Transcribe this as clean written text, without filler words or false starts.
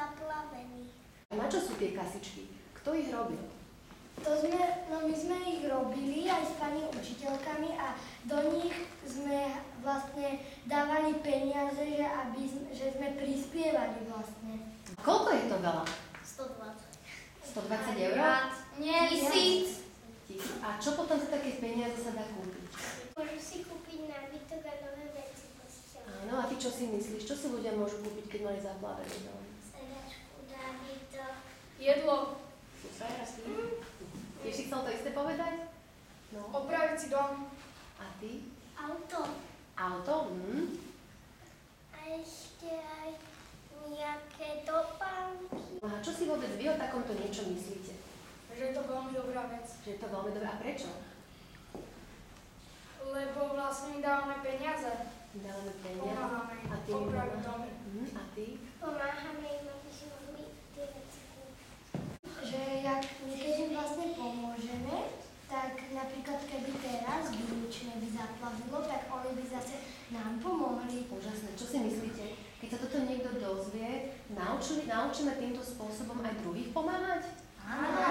zaplavení. Na čo sú tie kasičky? Kto ich robil? My sme ich robili aj s pani učiteľkami a do nich sme vlastne dávali peniaze, že sme prispievali vlastne. Koľko je to veľa? 120. 120 eur? Nie, 1000. A čo potom za také peniaze sa dá kúpiť? Môžu si kúpiť nábytok a nové veci po stole. Áno, a ty čo si myslíš? Čo si ľudia môžu kúpiť, keď mali zaplavený dom? Sedačku, nábytok. Jedlo. Super, a ty? Tiež si chcel to isté povedať? No. Opraviť si dom. A ty? Auto. Auto? A ešte aj nejaké topánky. A čo si vôbec vy o takomto niečo myslíte? Že je to veľmi dobrá vec. Že je to veľmi dobré. A prečo? Lebo vlastne my dávame peniaze. Dávame peniaze. Pomáhame A ty im opraviť pomáhaš? domy. A ty? Pomáhame im, aby si mohli tie veci kúpiť. Že keď im vlastne pomôžeme, tak napríklad keby teraz výlučne by zaplavilo, tak oni by zase nám pomohli. Úžasné. Čo si myslíte? Keď sa toto niekto dozvie, naučíme týmto spôsobom aj druhých pomáhať? Áno.